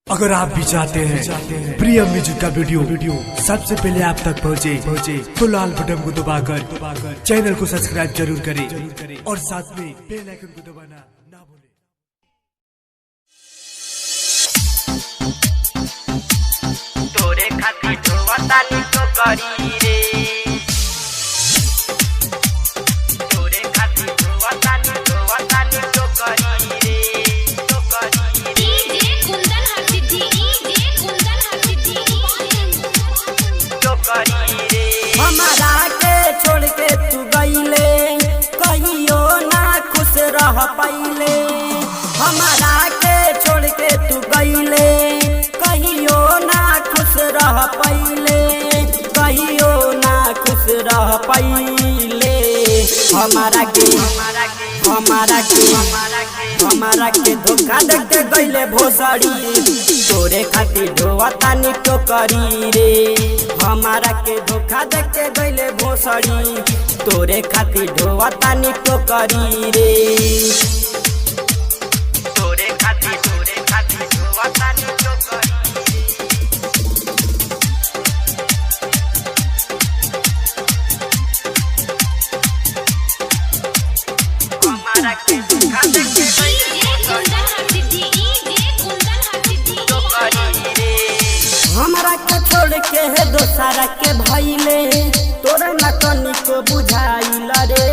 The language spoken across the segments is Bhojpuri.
अगर आप भी चाहते हैं प्रियम म्यूजिक का वीडियो सबसे पहले आप तक पहुंचे तो लाल बटन को दबाकर चैनल को सब्सक्राइब जरूर करें और साथ में बेल आइकन को दबाना ना भूलें। तोरे खातिर धोवतानी तो करी रे, तोरे खातिर धोवतानी तो करी रे, तो करी रे। डीजे कुंदन हरसिद्धि, डीजे कुंदन हरसिद्धि, तो करी रे। हमारा के छोड़ के तू गईले, कहियो ना खुश रह पाइले। हमारा के छोड़ के तू गईले, कहियो ना खुश रह पाइले, कहियो ना खुश रह पाइले। हमारा के धोखा देके गईले भोसड़ी, तोरे खातिर ढोवतानी तो करी रे। हमारा के धोखा देके गईले भोसड़ी, तोरे खातिर ढोवतानी तो करी रे। तोरे खातिर ढोवतानी तो करी रे। हमारा के धोखा देके डीजे कुंदन हरसिद्धि, डीजे कुंदन हरसिद्धि, तो करी रे। हमरा के छोड़ के है दोसरा के भइले, तोरा ना तनिको बुझाइल रे।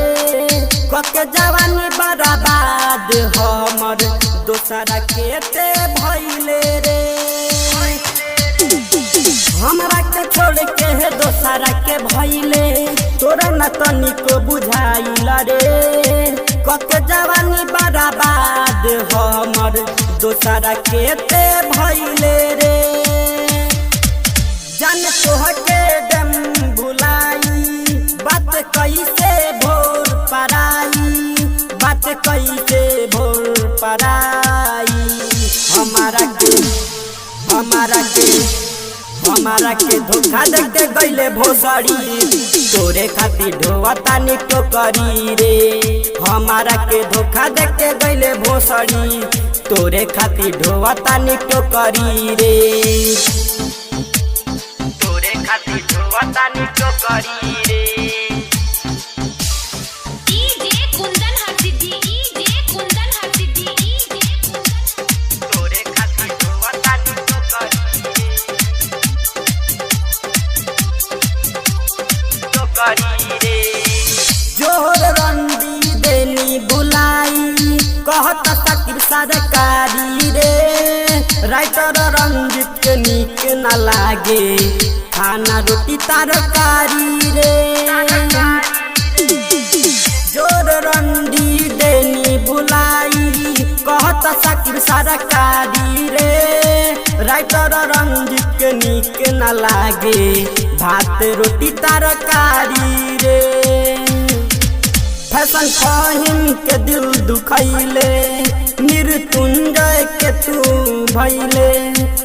कके जवानी बर्बाद हमर दोसरा के ते भइले रे। हमरा के छोड़ के है दोसरा के भइले, तोरा ना तनिको बुझाइल रे। कके जवानी बर्बाद हमर दोसरा के ते भइले रे। जन तोहके दम भुलाई, बात कैसे भोर पराई, बात कैसे भोर पराई। हमारा के धोखा देके गईले भोसड़ी, तोरे खातिर ढोवतानी तो करी रे। हमारा के धोखा देके गईले भोसड़ी, तोरे खातिर ढोवतानी तो करी रे। तोरे खातिर ढोवतानी तो करी रे। डीजे कुंदन हरसिद्धि, डीजे कुंदन हरसिद्धि, डीजे कुंदन। तोरे खातिर ढोवतानी तो करी रे, तो करी रे। जोर रंडी देनी बुलाई, कहत साकिब सरकारी रे। राइटर रंजित के नीक न लागे, खाना रोटी तरकारी रे। जोर रंडी देनी बुलाई, कहत साकिब सरकारी रे। राइटर रंजित के नीक न लागे, भात रोटी तरकारी रे। फैशन फाहिम के दिल दुखैले, मृत्युंजय के तू भैले,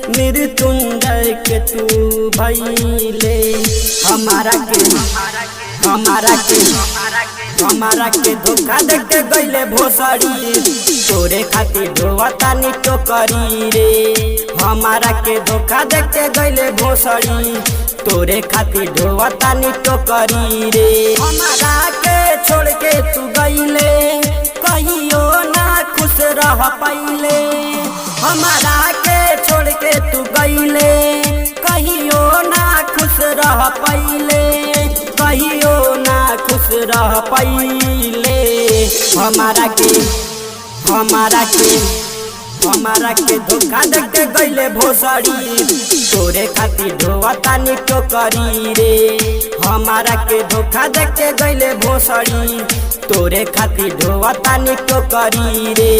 मृत्युंजय के तू भैले। हमारा के धोखा देके गईले भोसड़ी, तोरे खातिर ढोवतानी तो करी रे। हमारा के धोखा देके गईले भोसड़ी, तोरे खातिर ढोवतानी तो करी रे। हमारा के छोड़ के तू गईले, कहियो ना खुश रह पाइले। हमारा के छोड़ के तू गईले, कहियो ना खुश रह पाइले, कहियो ना खुश रह पाइले। हमारा के धोखा देके गईले भोसड़ी, तोरे खातिर ढोवतानी तो करी रे। हमारा के धोखा देके गईले भोसड़ी, तोरे खातिर ढोवतानी तो करी रे।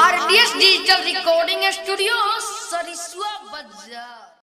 RDS digital recording studios